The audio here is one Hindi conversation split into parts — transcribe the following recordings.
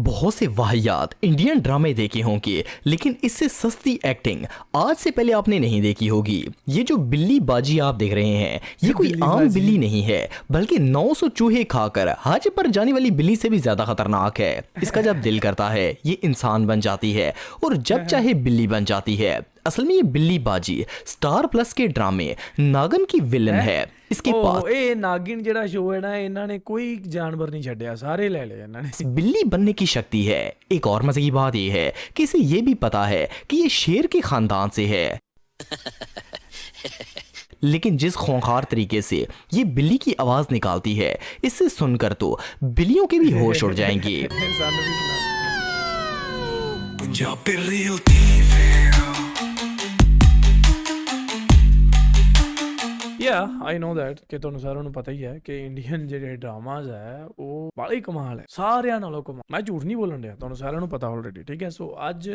बहुत से वाहियात इंडियन ड्रामे देखे होंगे, लेकिन इससे सस्ती एक्टिंग आज से पहले आपने नहीं देखी होगी। ये जो बिल्ली बाजी आप देख रहे हैं, ये कोई आम बिल्ली नहीं है, बल्कि 900 चूहे खाकर हज पर जाने वाली बिल्ली से भी ज्यादा खतरनाक है। इसका जब दिल करता है ये इंसान बन जाती है और जब चाहे बिल्ली बन जाती है। असल में ये बिल्ली बाजी स्टार प्लस के ड्रामे नागन की विलन है। इसके पास ਇਹ ਨਾਗਿਨ ਜਿਹੜਾ ਸ਼ੋ ਹੈ ਨਾ, ਇਹਨਾਂ ਨੇ ਕੋਈ ਜਾਨਵਰ नहीं ਛੱਡਿਆ, ਸਾਰੇ ਲੈ ਲਏ ਇਹਨਾਂ ने। बिल्ली बनने की शक्ति है। एक और मजे की बात यह है कि इसे ये भी पता है कि ये शेर के खानदान से है। लेकिन जिस खूंखार तरीके से ये बिल्ली की आवाज निकालती है, इससे सुनकर तो बिल्लियों के भी होश उड़ जाएंगे। आई नो दैट कि ਤੁਹਾਨੂੰ ਸਾਰਿਆਂ ਨੂੰ ਪਤਾ ਹੀ ਹੈ ਕਿ ਇੰਡੀਅਨ ਜਿਹੜੇ ਡਰਾਮਾਜ਼ ਹੈ ਉਹ ਬੜੇ ਕਮਾਲ ਹੈ, ਸਾਰਿਆਂ ਨਾਲੋਂ ਕਮਾਲ। ਮੈਂ ਝੂਠ ਨਹੀਂ ਬੋਲਣ ਡਿਆ, ਤੁਹਾਨੂੰ ਸਾਰਿਆਂ ਨੂੰ ਪਤਾ ਆਲਰੇਡੀ, ਠੀਕ ਹੈ। ਸੋ ਅੱਜ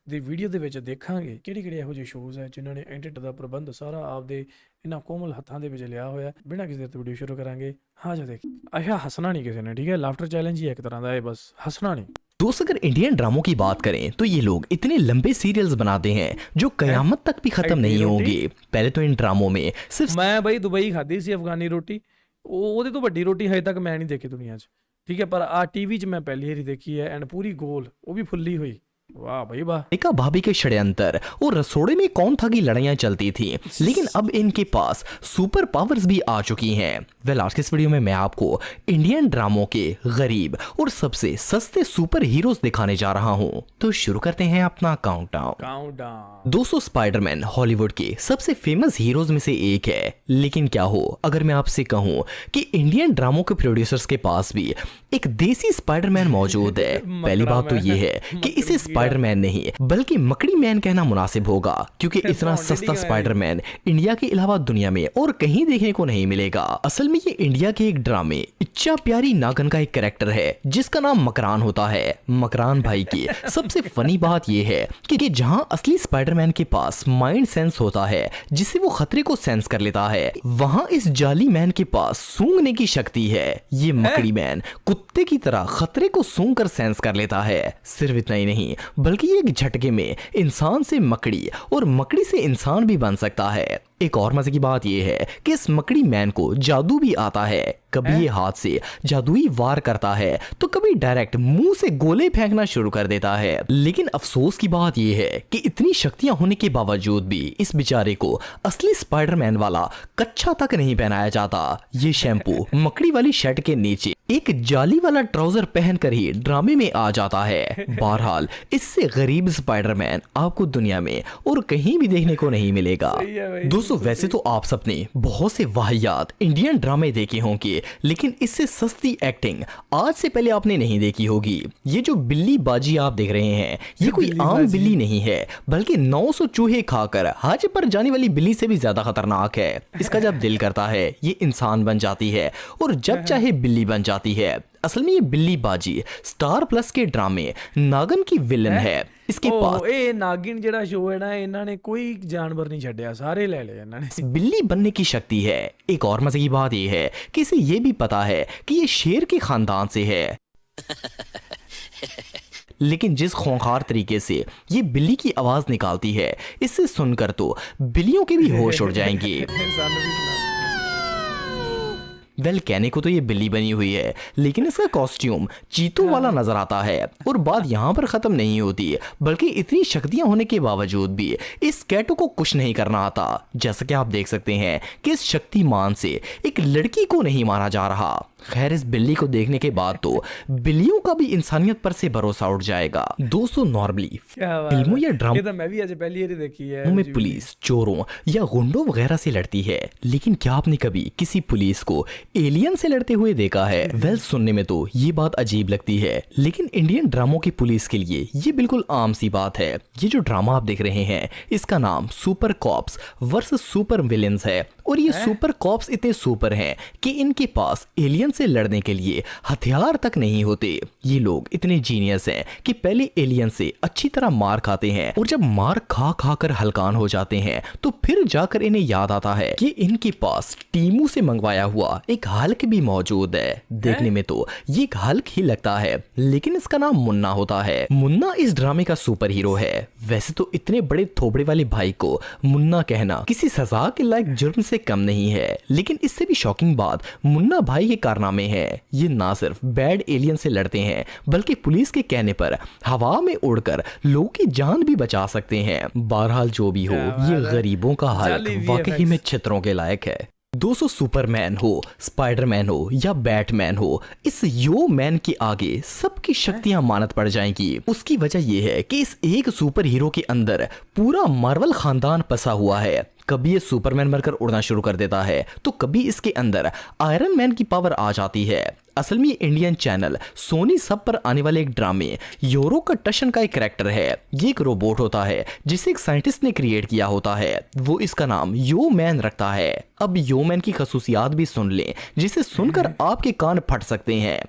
ਦੀ ਵੀਡੀਓ ਦੇ ਵਿੱਚ ਦੇਖਾਂਗੇ ਕਿਹੜੇ ਇਹੋ ਜਿਹੇ ਸ਼ੋਜ਼ ਹੈ ਜਿਨ੍ਹਾਂ ਨੇ ਐਂਟਰਟੇਨਮੈਂਟ ਦਾ ਪ੍ਰਬੰਧ ਸਾਰਾ ਆਪਦੇ ਇਹਨਾਂ ਕੋਮਲ ਹੱਥਾਂ ਦੇ ਵਿੱਚ ਲਿਆ ਹੋਇਆ। ਬਿਨਾਂ ਕਿਸੇ ਦੇ ਵੀਡੀਓ ਸ਼ੁਰੂ ਕਰਾਂਗੇ। ਹਾਂ ਜੀ, ਦੇਖ ਅੱਛਾ, ਹੱਸਣਾ ਨਹੀਂ ਕਿਸੇ ਨੇ, ਠੀਕ ਹੈ। ਲਾਫਟਰ ਚੈलेंज ਹੀ ਇੱਕ ਤਰ੍ਹਾਂ ਦਾ ਹੈ, ਬਸ हंसना नहीं। दोस्त अगर इंडियन ड्रामों की बात करें तो ये लोग इतने लंबे सीरियल्स बनाते हैं जो कयामत तक भी खत्म नहीं होंगे। पहले तो इन ड्रामों में सिर्फ मैं भाई दुबई खाधी सी अफगानी रोटी, ਉਹਦੇ ਤੋਂ ਵੱਡੀ ਰੋਟੀ ਹਜੇ ਤੱਕ ਮੈਂ ਨਹੀਂ ਦੇਖੀ ਦੁਨੀਆ 'ਚ, ਠੀਕ ਹੈ। ਪਰ ਆ ਟੀਵੀ 'ਚ ਮੈਂ ਪਹਿਲੀ ਵਾਰੀ ਦੇਖੀ ਹੈ, ਐਂਡ ਪੂਰੀ ਗੋਲ, ਉਹ ਵੀ ਫੁੱਲੀ ਹੋਈ। वाह भाई वाह। एका भाभी के षड्यंत्र और रसोड़े में कौन था की लड़ाइयां चलती थी, लेकिन अब इनके पास सुपर पावर्स भी आ चुकी हैं। वेल, आज के इस वीडियो में मैं आपको इंडियन ड्रामों के गरीब और सबसे सस्ते सुपर हीरोज दिखाने जा रहा हूं। तो शुरू करते हैं अपना काउंटडाउन। 200 स्पाइडरमैन हॉलीवुड के सबसे फेमस हीरोज में से एक है, लेकिन क्या हो अगर मैं आपसे कहूं कि इंडियन ड्रामों के प्रोड्यूसर्स के पास भी एक देसी स्पाइडरमैन मौजूद है। पहली बात तो ये है कि इसे स्पाइडरमैन नहीं बल्कि मकड़ी मैन कहना मुनासिब होगा, क्योंकि इतना सस्ता स्पाइडरमैन इंडिया के अलावा दुनिया में और कहीं देखने को नहीं मिलेगा। असल में ये इंडिया के एक ड्रामे इच्छा प्यारी नागन का एक कैरेक्टर है जिसका नाम मकरान होता है। मकरान भाई की सबसे फनी बात ये है कि जहां असली स्पाइडरमैन के पास माइंड सेंस होता है जिससे वो खतरे को सेंस कर लेता है, वहां इस जाली मैन के पास सूंघने की शक्ति है। ये मकड़ी मैन कुत्ते की तरह खतरे को सूंघ कर सेंस कर लेता है। सिर्फ इतना ही नहीं, बल्कि एक झटके में इंसान से मकड़ी और मकड़ी से इंसान भी बन सकता है। एक और मजे की बात यह है कि इस मकड़ी मैन को जादू भी आता है। कभी ये हाथ से जादुई वार करता है तो कभी डायरेक्ट मुंह से गोले फेंकना शुरू कर देता है। लेकिन अफसोस की बात यह है कि इतनी शक्तियां होने के बावजूद भी इस बेचारे को असली स्पाइडरमैन वाला कच्छा तक नहीं पहनाया जाता। ये शैम्पू मकड़ी वाली शर्ट के नीचे एक जाली वाला ट्राउजर पहनकर ही ड्रामे में आ जाता है। बहरहाल इससे गरीब स्पाइडरमैन आपको दुनिया में और कहीं भी देखने को नहीं मिलेगा। दोस्तों, वैसे तो आप सबने बहुत से वाहियात इंडियन ड्रामे देखे होंगे, लेकिन इससे सस्ती एक्टिंग आज से पहले आपने नहीं देखी होगी। ये जो बिल्ली बाजी आप देख रहे हैं, ये कोई आम बिल्ली नहीं है, बल्कि 900 चूहे खाकर हज पर जाने वाली बिल्ली से भी ज्यादा खतरनाक है। इसका जब दिल करता है ये इंसान बन जाती है और जब चाहे बिल्ली बन जाती है। असल में ये बिल्ली बाजी स्टार प्लस के ड्रामे नागन की विलन है। इसके पास ਇਹ ਨਾਗਿਨ ਜਿਹੜਾ ਸ਼ੋ ਹੈ ਨਾ, ਇਹਨਾਂ ਨੇ ਕੋਈ ਜਾਨਵਰ नहीं ਛੱਡਿਆ, ਸਾਰੇ ਲੈ ਲਏ ਇਹਨਾਂ ने। बिल्ली बनने की शक्ति है। एक और मजे की बात यह है कि इसे ये भी पता है कि ये शेर के खानदान से है। लेकिन जिस खूंखार तरीके से ये बिल्ली की आवाज निकालती है, इससे सुनकर तो बिल्लियों के भी होश उड़ जाएंगे। वेल, कहने को तो ये बिल्ली बनी हुई है, लेकिन इसका कॉस्ट्यूम चीतों वाला नजर आता है। और बात यहाँ पर खत्म नहीं होती, बल्कि इतनी शक्तियां होने के बावजूद भी इस कैटो को कुछ नहीं करना आता। जैसा कि आप देख सकते हैं कि इस शक्तिमान से एक लड़की को नहीं मारा जा रहा। खैर, इस बिल्ली को देखने के बाद तो बिल्लियों का भी इंसानियत पर से भरोसा उठ जाएगा। दोस्तों, नॉर्मली फिल्मों या ड्रामों मैं भी आज पहली बार देखी है में पुलिस चोरों या गुंडों वगैरह से लड़ती है, लेकिन क्या आपने कभी किसी पुलिस को एलियन से लड़ते हुए देखा है? वेल, सुनने में तो ये बात अजीब लगती है, लेकिन इंडियन ड्रामों की पुलिस के लिए ये बिल्कुल आम सी बात है। ये जो ड्रामा आप देख रहे हैं, इसका नाम super cops versus super villains है। और ये सुपर कॉप्स इतने सुपर हैं कि इनके पास एलियन से लड़ने के लिए हथियार तक नहीं होते। ये लोग इतने जीनियस हैं कि पहले एलियन से अच्छी तरह मार खाते हैं और जब मार खा खा कर हलकान हो जाते हैं तो फिर जाकर इन्हें याद आता है कि इनके पास टीमू से मंगवाया हुआ एक हल्क भी मौजूद है। देखने में तो ये एक हल्क ही लगता है, लेकिन इसका नाम मुन्ना होता है। मुन्ना इस ड्रामे का सुपर हीरो है। वैसे तो इतने बड़े थोबड़े वाले भाई को मुन्ना कहना किसी सजा के लायक जुर्म से कम नहीं है, लेकिन इससे भी शॉकिंग बात मुन्ना भाई के कारनामे हैं। ये ना सिर्फ बैड एलियन से लड़ते हैं बल्कि पुलिस के कहने पर हवा में उड़कर लोगों की जान भी बचा सकते हैं। बहरहाल जो भी हो, ये गरीबों का हल्क वाकई में चित्रों के लायक है। दोस्तों, सुपरमैन हो, स्पाइडरमैन हो या बैटमैन हो, इस यो मैन के आगे सबकी शक्तियां मानत पड़ जाएंगी। उसकी वजह यह है कि इस एक सुपर हीरो के अंदर पूरा मार्वल खानदान पसा हुआ है। कभी ये सुपरमैन बनकर उड़ना शुरू कर देता है तो कभी इसके अंदर आयरन मैन की पावर आ जाती है। असल में ये इंडियन चैनल सोनी सब पर आने वाले एक ड्रामे यूरो का टशन का एक कैरेक्टर है। ये एक रोबोट होता है जिसे एक साइंटिस्ट ने क्रिएट किया होता है। वो इसका नाम यो मैन रखता है। अब यो मैन की खसूसियात भी सुन लें, जिसे सुनकर आपके कान फट सकते हैं।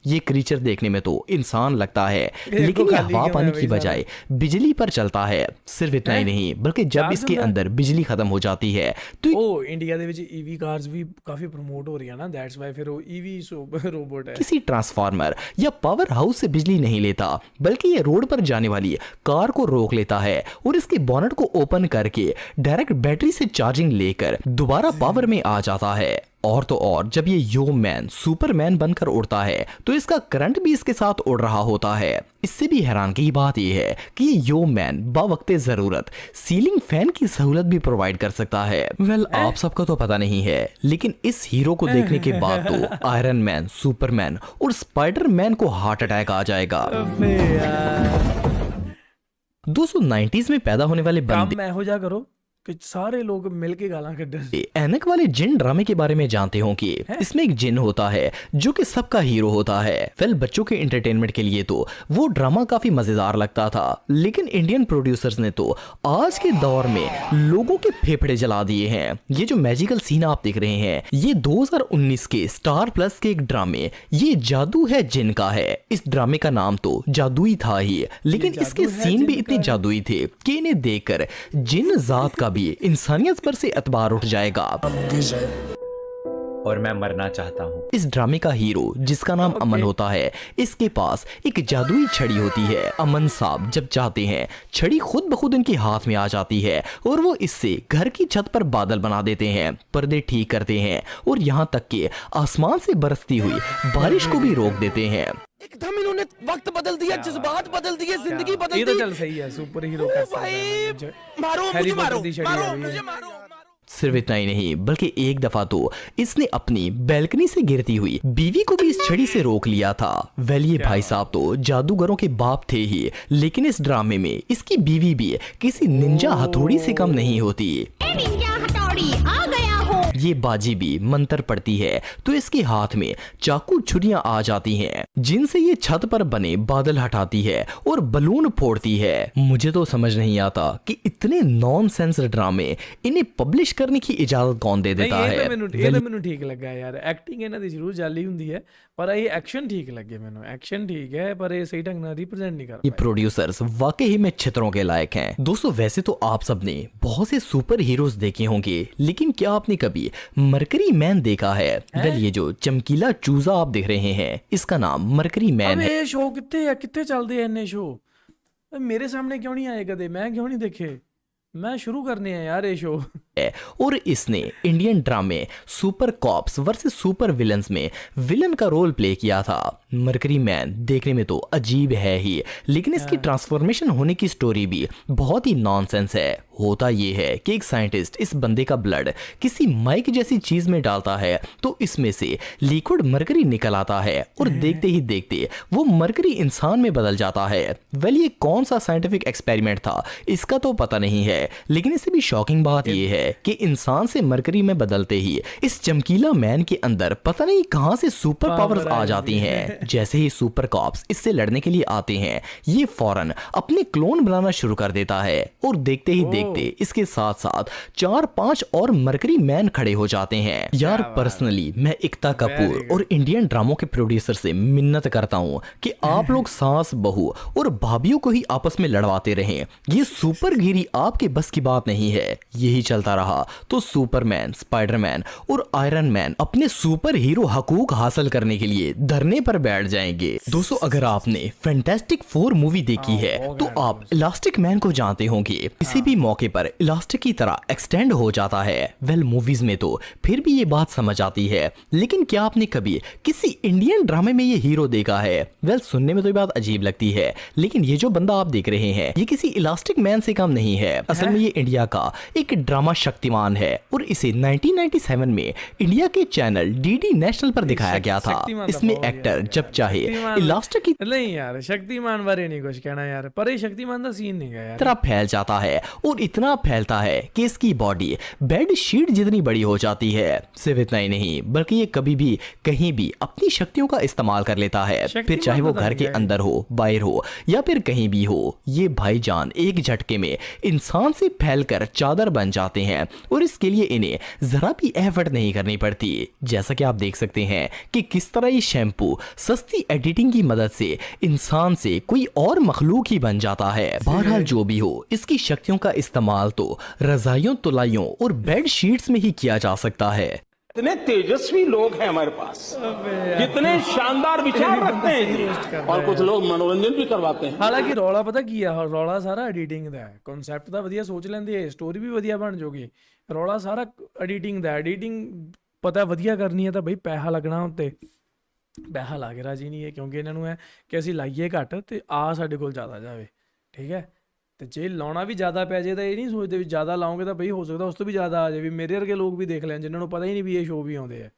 ये क्रीचर देखने में तो इंसान लगता है, लेकिन ये हवा पानी की बजाय बिजली पर चलता है। सिर्फ इतना ही नहीं, बल्कि जब इसके अंदर बिजली खत्म हो जाती है तो इंडिया ਦੇ ਵਿੱਚ ईवी कार्स भी काफी प्रमोट हो रही है ना, दैट्स व्हाई फिर वो ईवी रोबोट है। किसी ट्रांसफार्मर या पावर हाउस से बिजली नहीं लेता, बल्कि ये रोड पर जाने वाली कार को रोक लेता है और इसके बोनट को ओपन करके डायरेक्ट बैटरी से चार्जिंग लेकर दोबारा पावर में आ जाता है। और तो और जब ये यो मैन सुपरमैन बनकर उड़ता है तो इसका करंट भी इसके साथ उड़ रहा होता है। इससे भी हैरान की बात यह है कि ये यो मैन बावक्ते जरूरत सीलिंग फैन की सहूलत भी प्रोवाइड कर सकता है। वेल, आप सबका तो पता नहीं है, लेकिन इस हीरो को देखने के बाद तो आयरन मैन, सुपरमैन और स्पाइडरमैन को हार्ट अटैक आ जाएगा। दोस्तों, 90s में पैदा होने वाले बंदे मैं हो जा करो कि सारे लोग मिलके गालां कड्ढन। ऐनक वाले जिन ड्रामे के बारे में जानते हो कि इसमें एक जिन होता है जो कि सबका हीरो होता है। वेल, बच्चों के एंटरटेनमेंट के लिए तो वो ड्रामा काफी मजेदार लगता था, लेकिन इंडियन प्रोड्यूसर्स ने तो आज के दौर में लोगों के फेफड़े जला दिए हैं। ये जो मैजिकल सीन आप देख रहे हैं, ये 2019 के स्टार प्लस के एक ड्रामे ये जादू है जिन का है। इस ड्रामे का नाम तो जादुई था ही, लेकिन इसके सीन भी इतने जादुई थे कि इन्हें देखकर जिन जात का भी इंसानियत पर से एतबार उठ जाएगा। और मैं मरना चाहता हूँ। इस ड्रामे का हीरो, जिसका नाम अमन होता है, इसके पास एक जादुई छड़ी होती है। अमन साहब जब चाहते हैं, छड़ी खुद ब खुद इनके हाथ में आ जाती है और वो इससे घर की छत पर बादल बना देते हैं, पर्दे ठीक करते हैं और यहाँ तक कि आसमान से बरसती हुई बारिश को भी रोक देते हैं। एकदम इन्होंने वक्त बदल दिया, जज्बात बदल दिए, जिंदगी बदल दी। ये तो चल सही है, सुपर हीरो कैसा है। मारो मुझे, मारो मुझे, मारो। सिर्फ इतना ही नहीं, बल्कि एक दफा तो इसने अपनी बैल्कनी से गिरती हुई बीवी को भी इस छड़ी से रोक लिया था। वेल, ये भाई साहब तो जादूगरों के बाप थे ही, लेकिन इस ड्रामे में इसकी बीवी भी किसी निंजा हथौड़ी से कम नहीं होती। निंजा हथौड़ी आ गया हो। ये बाजी भी मंत्र पड़ती है तो इसके हाथ में चाकू छुरियां आ जाती हैं, जिनसे ये छत पर बने बादल हटाती है और बलून फोड़ती है। मुझे तो समझ नहीं आता कि इतने नॉनसेंस ड्रामे इन्हें पब्लिश करने की इजाजत कौन दे देता है। ਮੈਨੂੰ ਠੀਕ ਲੱਗਾ ਯਾਰ, ਐਕਟਿੰਗ ਇਹਨਾਂ ਦੀ ਜ਼ਰੂਰ ਜਾਲੀ ਹੁੰਦੀ ਹੈ, ਪਰ ਇਹ ਐਕਸ਼ਨ ਠੀਕ ਲੱਗੇ ਮੈਨੂੰ। ਐਕਸ਼ਨ ठीक है, पर ये सही ढंग ਨਾਲ रिप्रेजेंट नहीं कर ये प्रोड्यूसर्स वाकई में चित्रों के लायक हैं। दोस्तों, वैसे तो आप सबने बहुत से सुपर हीरोज देखे होंगे, लेकिन क्या आपने कभी मरकरी मैन देखा है? वेल, ये जो चमकीला चूजा आप देख रहे हैं, इसका नाम मरकरी मैन है। ਇਹ ਸ਼ੋ ਕਿੱਥੇ ਆ, ਕਿੱਥੇ ਚੱਲਦੇ ਆ ਇੰਨੇ ਸ਼ੋ? ਮੇਰੇ ਸਾਹਮਣੇ ਕਿਉਂ नहीं आए कदे? मैं क्यों नहीं देखे? मैं शुरू करने हैं यार ये शो। और इसने इंडियन ड्रामे super cops versus super villains में विलन का रोल प्ले किया था। मरकरी मैन देखने में तो अजीब है ही, लेकिन इसकी ट्रांसफॉर्मेशन होने की स्टोरी भी बहुत ही नॉनसेंस है। होता ये है कि एक साइंटिस्ट इस बंदे का ब्लड किसी माइक जैसी चीज में डालता है तो इसमें से लिक्विड मरकरी निकल आता है और देखते ही देखते वो मरकरी इंसान में बदल जाता है। वेल, ये कौन सा साइंटिफिक एक्सपेरिमेंट था इसका तो पता नहीं है, लेकिन इससे भी शॉकिंग बात ये है है कि इंसान से मरकरी में बदलते ही इस चमकीला मैन के अंदर पता नहीं कहां से सुपर पावर्स आ जाती हैं। जैसे ही सुपर कॉप्स इससे लड़ने के लिए आते हैं, ये फौरन अपने क्लोन बनाना शुरू कर देता है और देखते ही देखते इसके साथ साथ 4-5 और मरकरी मैन खड़े हो जाते हैं। यार पर्सनली मैं एकता कपूर और इंडियन ड्रामों के प्रोड्यूसर से मिन्नत करता हूं कि आप लोग सास बहू और भाभीियों को ही आपस में लड़वाते रहें। ये सुपरगिरी आपके बस की बात नहीं है। यही चलता रहा तो सुपरमैन, स्पाइडरमैन और आयरन मैन अपने सुपर हीरो हकूक हासिल करने के लिए धरने पर बैठ जाएंगे। दोस्तों अगर आपने फैंटास्टिक 4 मूवी देखी है तो आप इलास्टिक मैन को जानते होंगे। किसी भी मौके पर इलास्टिक की तरह एक्सटेंड हो जाता है। वेल मूवीज में तो फिर भी ये बात समझ आती है, लेकिन क्या आपने कभी किसी इंडियन ड्रामे में ये हीरो देखा है? वेल सुनने में तो ये बात अजीब लगती है, लेकिन ये जो बंदा आप देख रहे हैं ये किसी इलास्टिक मैन से कम नहीं है। असल में ये इंडिया का एक ड्रामा शक्तिमान है और इसे 1997 में इंडिया के चैनल डीडी नेशनल पर दिखाया गया था। इसमें एक्टर जब चाहे इलास्टिक की नहीं यार, शक्तिमान बारे नहीं कुछ कहना यार, पर ये शक्तिमान का सीन नहीं है यार। तरह फैल जाता है और इतना फैलता है कि इसकी बॉडी बेड शीट जितनी बड़ी हो जाती है। सिर्फ इतना ही नहीं बल्कि ये कभी भी कहीं भी अपनी शक्तियों का इस्तेमाल कर लेता है, फिर चाहे वो घर के अंदर हो, बाहर हो या फिर कहीं भी हो। ये भाईजान एक झटके में इंसान से फैलकर चादर बन जाते हैं और इसके लिए इन्हें जरा भी एफर्ट नहीं करनी पड़ती। जैसा कि आप देख सकते हैं कि किस तरह ये शैम्पू सस्ती एडिटिंग की मदद से इंसान से कोई और मखलूक ही बन जाता है। बहरहाल जो भी हो, इसकी शक्तियों का इस्तेमाल तो रजाइयों, तुलाइयों और बेड शीट्स में ही किया जा सकता है। कितने तेजस्वी लोग हैं हमारे पास, कितने शानदार विचार रखते हैं और कुछ लोग मनोरंजन भी करवाते हैं। ਹਾਲਾਂਕਿ ਰੌਲਾ ਪਤਾ ਕੀ ਆ, ਰੌਲਾ ਸਾਰਾ ਐਡੀਟਿੰਗ ਦਾ ਹੈ। ਕਨਸੈਪਟ ਤਾਂ ਵਧੀਆ ਸੋਚ ਲੈਂਦੇ ਆ, ਸਟੋਰੀ ਵੀ ਵਧੀਆ ਬਣ ਜਾਊਗੀ, ਰੌਲਾ ਸਾਰਾ ਐਡੀਟਿੰਗ ਦਾ। ਐਡੀਟਿੰਗ ਪਤਾ ਵਧੀਆ ਕਰਨੀ ਹੈ ਤਾਂ ਬਈ ਪੈਸਾ ਲੱਗਣਾ ਉੱਤੇ, ਪੈਸਾ ਲਾ ਕੇ ਰਾਜੀ ਨਹੀਂ ਹੈ, ਕਿਉਂਕਿ ਇਹਨਾਂ ਨੂੰ ਹੈ ਕਿ ਅਸੀਂ ਲਾਈਏ ਘੱਟ ਤੇ ਆ ਸਾਡੇ ਕੋਲ ਜ਼ਿਆਦਾ ਜਾਵੇ, ਠੀਕ ਹੈ। ਤੇ ਜੇ ਲਾਉਣਾ ਵੀ ਜ਼ਿਆਦਾ ਪੈ ਜੇ ਤਾਂ ਇਹ ਨਹੀਂ ਸੋਚਦੇ ਵੀ ਜ਼ਿਆਦਾ ਲਾਉਂਗੇ ਤਾਂ ਬਈ ਹੋ ਸਕਦਾ ਉਸ ਤੋਂ ਵੀ ਜ਼ਿਆਦਾ ਆ ਜਾਵੇ। ਵੀ ਮੇਰੇ ਵਰਗੇ ਲੋਕ ਵੀ ਦੇਖ ਲੈਣ ਜਿਨ੍ਹਾਂ ਨੂੰ ਪਤਾ ਹੀ ਨਹੀਂ ਵੀ ਇਹ ਸ਼ੋਅ ਵੀ ਆਉਂਦੇ ਆ।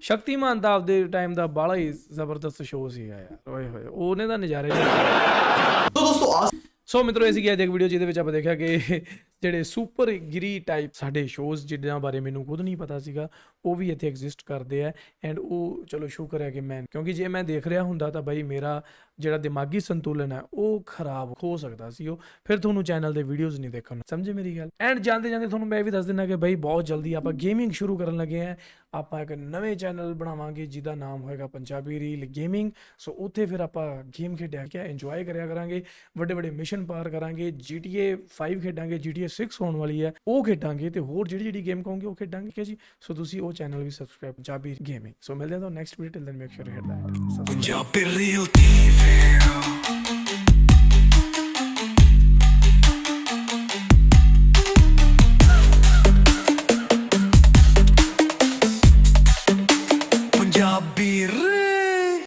ਸ਼ਕਤੀਮਾਨ ਤਾਂ ਆਪਦੇ ਟਾਈਮ ਦਾ ਬਾਹਲਾ ਹੀ ਜ਼ਬਰਦਸਤ ਸ਼ੋਅ ਸੀਗਾ ਯਾਰ, ਓਏ ਹੋਏ ਉਹਨੇ ਤਾਂ ਨਜ਼ਾਰੇ। ਸੋ ਮਿੱਤਰੋ, ਇਹ ਸੀ ਅੱਜ ਇੱਕ ਵੀਡੀਓ ਜਿਹਦੇ ਵਿੱਚ ਆਪਾਂ ਦੇਖਿਆ ਕਿ ਜਿਹੜੇ ਸੁਪਰਗਿਰੀ ਟਾਈਪ ਸਾਡੇ ਸ਼ੋਜ਼ ਜਿਨ੍ਹਾਂ ਬਾਰੇ ਮੈਨੂੰ ਖੁਦ ਨਹੀਂ ਪਤਾ ਸੀਗਾ ਉਹ ਵੀ ਇੱਥੇ ਐਗਜ਼ਿਸਟ ਕਰਦੇ ਆ। ਐਂਡ ਉਹ ਚਲੋ ਸ਼ੁਕਰ ਹੈ ਕਿ ਮੈਂ, ਕਿਉਂਕਿ ਜੇ ਮੈਂ ਦੇਖ ਰਿਹਾ ਹੁੰਦਾ ਤਾਂ ਬਾਈ ਮੇਰਾ ਜਿਹੜਾ ਦਿਮਾਗੀ ਸੰਤੁਲਨ ਹੈ ਉਹ ਖਰਾਬ ਹੋ ਸਕਦਾ ਸੀ। ਉਹ ਫਿਰ ਤੁਹਾਨੂੰ ਚੈਨਲ ਦੇ ਵੀਡੀਓਜ਼ ਨਹੀਂ ਦੇਖਣ ਨੂੰ, ਸਮਝੇ ਮੇਰੀ ਗੱਲ। ਐਂਡ ਜਾਂਦੇ ਜਾਂਦੇ ਤੁਹਾਨੂੰ ਮੈਂ ਇਹ ਵੀ ਦੱਸ ਦਿੰਦਾ ਕਿ ਬਾਈ ਬਹੁਤ ਜਲਦੀ ਆਪਾਂ ਗੇਮਿੰਗ ਸ਼ੁਰੂ ਕਰਨ ਲੱਗੇ ਆ। ਆਪਾਂ ਇੱਕ ਨਵੇਂ ਚੈਨਲ ਬਣਾਵਾਂਗੇ ਜਿਹਦਾ ਨਾਮ ਹੋਏਗਾ ਪੰਜਾਬੀ ਰੀਲ ਗੇਮਿੰਗ। ਸੋ ਉੱਥੇ ਫਿਰ ਆਪਾਂ ਗੇਮ ਖੇਡਿਆ ਕਿ ਇੰਜੋਏ ਕਰਿਆ ਕਰਾਂਗੇ, ਵੱਡੇ ਵੱਡੇ ਮਿਸ਼ਨ ਪਾਰ ਕਰਾਂਗੇ, GTA 5 ਖੇਡਾਂਗੇ, GTA 6 ਹੋਣ ਵਾਲੀ ਹੈ ਉਹ ਖੇਡਾਂਗੇ, ਤੇ ਹੋਰ ਜਿਹੜੀ ਗੇਮ ਕਹੋਗੇ ਉਹ ਖੇਡਾਂਗੇ, ਠੀਕ ਹੈ ਜੀ। ਸੋ ਤੁਸੀਂ ਉਹ ਚੈਨਲ ਵੀ ਸਬਸਕ੍ਰਾਈਬ, ਪੰਜਾਬੀ ਗੇਮਿੰਗ। ਸੋ ਮਿਲਦੇ ਹਾਂ ਤੁਹਾਨੂੰ next video, till then make sure you hit that Punjabi reel TV।